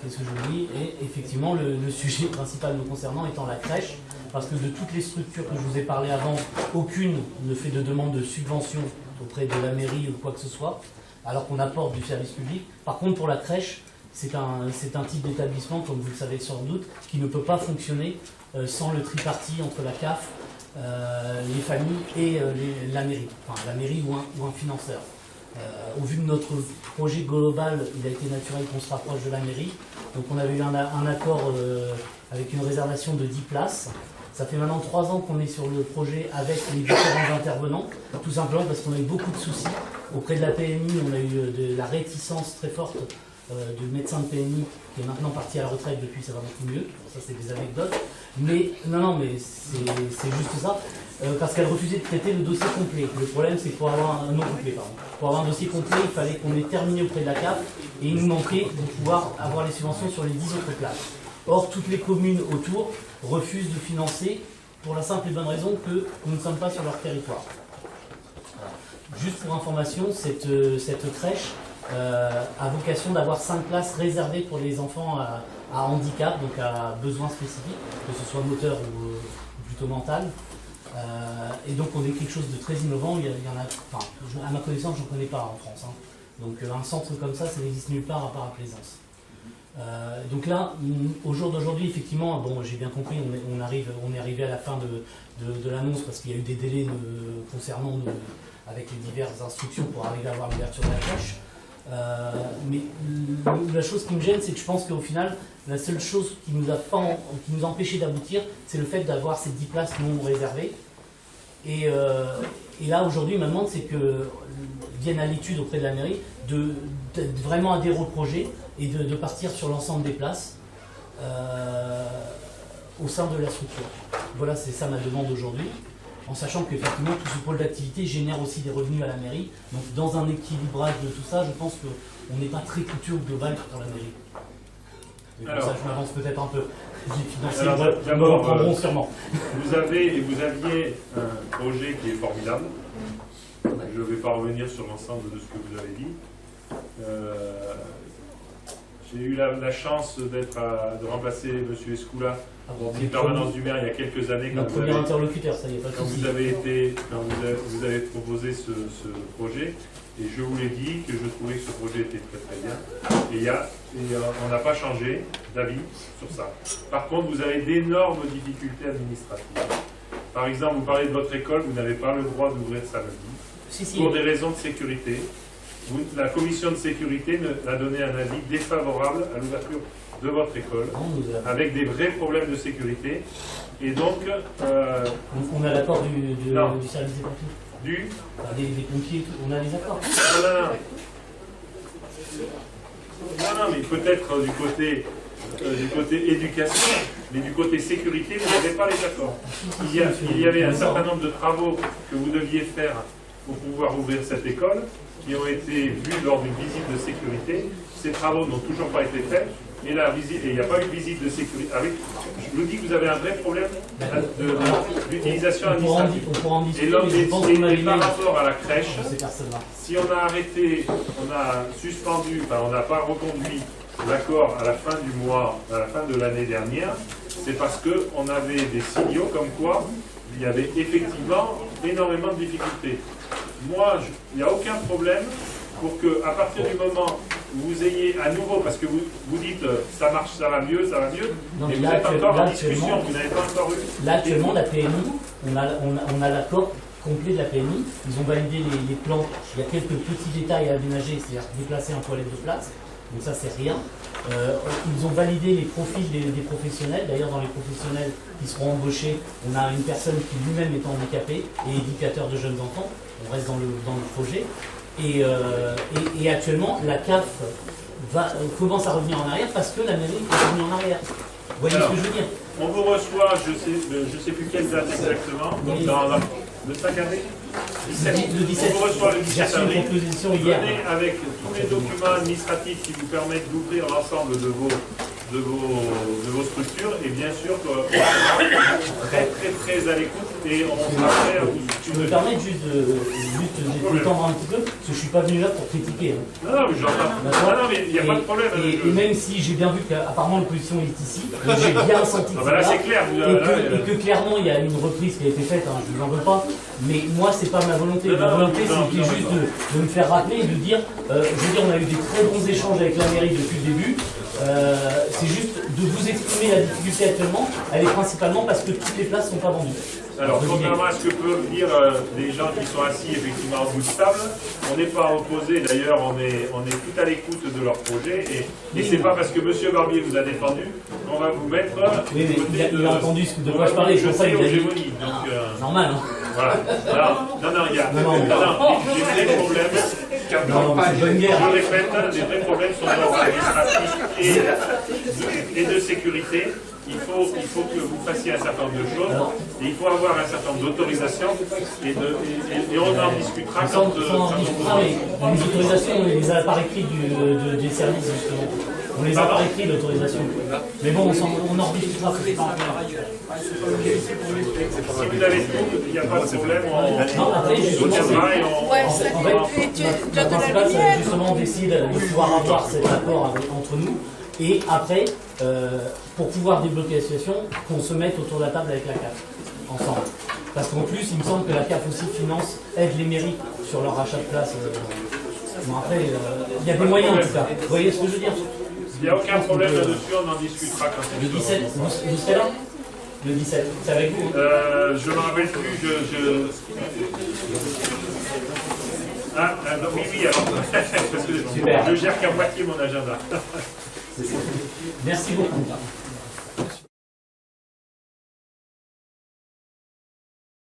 qu'est-ce que je vous dis? Et effectivement, le sujet principal nous concernant étant la crèche, parce que de toutes les structures que je vous ai parlé avant, aucune ne fait de demande de subvention auprès de la mairie ou quoi que ce soit, alors qu'on apporte du service public. Par contre, pour la crèche, c'est un type d'établissement, comme vous le savez sans doute, qui ne peut pas fonctionner sans le tripartite entre la CAF, les familles et la mairie, enfin la mairie ou un financeur. Au vu de notre projet global, il a été naturel qu'on se rapproche de la mairie. Donc on avait eu un accord avec une réservation de 10 places. Ça fait maintenant 3 ans qu'on est sur le projet avec les différents intervenants, tout simplement parce qu'on a eu beaucoup de soucis. Auprès de la PMI, on a eu de la réticence très forte du médecin de PMI qui est maintenant parti à la retraite depuis, ça va beaucoup mieux. Ça, c'est des anecdotes. Mais mais c'est juste ça, parce qu'elle refusait de traiter le dossier complet. Le problème, c'est que pour avoir un dossier complet, il fallait qu'on ait terminé auprès de la CAF et il nous manquait de pouvoir avoir les subventions sur les 10 autres places. Or, toutes les communes autour refusent de financer pour la simple et bonne raison que nous ne sommes pas sur leur territoire. Voilà. Juste pour information, cette crèche a vocation d'avoir 5 places réservées pour les enfants à handicap, donc à besoins spécifiques, que ce soit moteur ou plutôt mental. Et donc on est quelque chose de très innovant. Il y en a, enfin, à ma connaissance, je ne connais pas en France. Hein. Donc un centre comme ça n'existe nulle part à part à Plaisance. Donc là, au jour d'aujourd'hui, effectivement, bon, j'ai bien compris, on est arrivé à la fin de l'annonce parce qu'il y a eu des délais concernant avec les diverses instructions pour arriver à avoir l'ouverture de la crèche. Mais la chose qui me gêne, c'est que je pense qu'au final, la seule chose qui nous a empêché d'aboutir, c'est le fait d'avoir ces 10 places non réservées. Et là, aujourd'hui, ma demande, c'est que vienne à l'étude auprès de la mairie de vraiment adhérer au projet et de partir sur l'ensemble des places au sein de la structure. Voilà, c'est ça ma demande aujourd'hui, en sachant qu'effectivement tout ce pôle d'activité génère aussi des revenus à la mairie. Donc dans un équilibrage de tout ça, je pense qu'on n'est pas très coûteux au global pour la mairie. Et pour ça, je m'avance peut-être un peu. D'abord, vous aviez un projet qui est formidable. Je ne vais pas revenir sur l'ensemble de ce que vous avez dit. J'ai eu la chance de remplacer M. Escoula en permanence du maire il y a quelques années. Notre premier interlocuteur, ça y est, pas de souci. Vous avez proposé ce projet, et je vous l'ai dit que je trouvais que ce projet était très très bien. Et on n'a pas changé d'avis sur ça. Par contre, vous avez d'énormes difficultés administratives. Par exemple, vous parlez de votre école, vous n'avez pas le droit d'ouvrir samedi, pour des raisons de sécurité. La commission de sécurité a donné un avis défavorable à l'ouverture de votre école, avec des vrais problèmes de sécurité. Et donc... on a l'accord du service des pompiers. Des pompiers, on a les accords. Non, mais peut-être du côté éducation, mais du côté sécurité, vous n'avez pas les accords. Il y avait un certain nombre de travaux que vous deviez faire pour pouvoir ouvrir cette école, qui ont été vus lors d'une visite de sécurité. Ces travaux n'ont toujours pas été faits, et il n'y a pas eu de visite de sécurité. Je vous dis que vous avez un vrai problème d'utilisation administrative. Et par rapport à la crèche, si on a arrêté, on a suspendu, enfin on n'a pas reconduit l'accord à la fin du mois, à la fin de l'année dernière, c'est parce qu'on avait des signaux comme quoi il y avait effectivement énormément de difficultés. Moi, il n'y a aucun problème pour que, à partir du moment où vous ayez à nouveau, parce que vous dites ça marche, ça va mieux, non, et vous êtes encore en discussion, vous n'avez pas encore eu. Là, actuellement, la PMI, on a l'accord complet de la PMI. Ils ont validé les plans. Il y a quelques petits détails à aménager, c'est-à-dire déplacer un toilette de place. Donc ça, c'est rien. Ils ont validé les profils des professionnels. D'ailleurs, dans les professionnels qui seront embauchés, on a une personne qui lui-même est handicapée et éducateur de jeunes enfants. On reste dans le projet. Et actuellement, la CAF commence à revenir en arrière parce que la mairie est revenue en arrière. Vous voyez ce que je veux dire? On vous reçoit, je sais plus quelle date exactement, donc dans le 5 avril. Le 17. On vous reçoit le 17 avril. J'ai reçu une proposition hier. Venez avec tous les documents administratifs qui vous permettent d'ouvrir l'ensemble de vos structures, et bien sûr qu'on sera très à l'écoute et on sera prêt à vous. Je me permets juste d'étendre un petit peu, parce que je ne suis pas venu là pour critiquer. Non, mais j'entends. Non, mais il n'y a pas de problème. Et même si j'ai bien vu qu'apparemment l'opposition est ici, j'ai bien senti que là, c'est clair. Et que clairement il y a une reprise qui a été faite, je ne vous en veux pas, mais moi c'est pas ma volonté. Ma volonté c'était juste de me faire rappeler et de dire, je veux dire, on a eu des très bons échanges avec la mairie depuis le début. C'est juste de vous exprimer la difficulté actuellement, elle est principalement parce que toutes les places ne sont pas vendues. Alors, contrairement à ce que peuvent dire les gens qui sont assis effectivement au bout de table, on n'est pas opposé, d'ailleurs on est tout à l'écoute de leur projet, et c'est pas parce que M. Barbier vous a défendu qu'on va vous mettre... Oui, mais il a entendu de quoi je parlais, je pense qu'il a dit... Normal, hein. Voilà. Non, il y a... j'ai des problèmes. Je répète, les vrais problèmes sont d'ordre administratif et de sécurité. Il faut que vous fassiez un certain nombre de choses, et il faut avoir un certain nombre d'autorisations, et on en discutera quand les autorisations, on les a par écrit des services, justement. On les a par écrit, l'autorisation. Mais bon, on en discutera. Si vous avez tout, il n'y a pas de problème, on viendra et on... En fait, la principale, c'est justement d'essayer de pouvoir avoir cet accord entre nous. Et après, pour pouvoir débloquer la situation, qu'on se mette autour de la table avec la CAF, ensemble. Parce qu'en plus, il me semble que la CAF aussi aide les mairies sur leur rachat de place. Bon, après, il y a des moyens en tout cas. Vous voyez ce que je veux dire? Il n'y a aucun problème là-dessus, on en discutera quand c'est le 17, vous serez là? Le 17, c'est avec vous? Je ne me rappelle plus, oui, alors, parce que je gère qu'à moitié mon agenda. Merci beaucoup.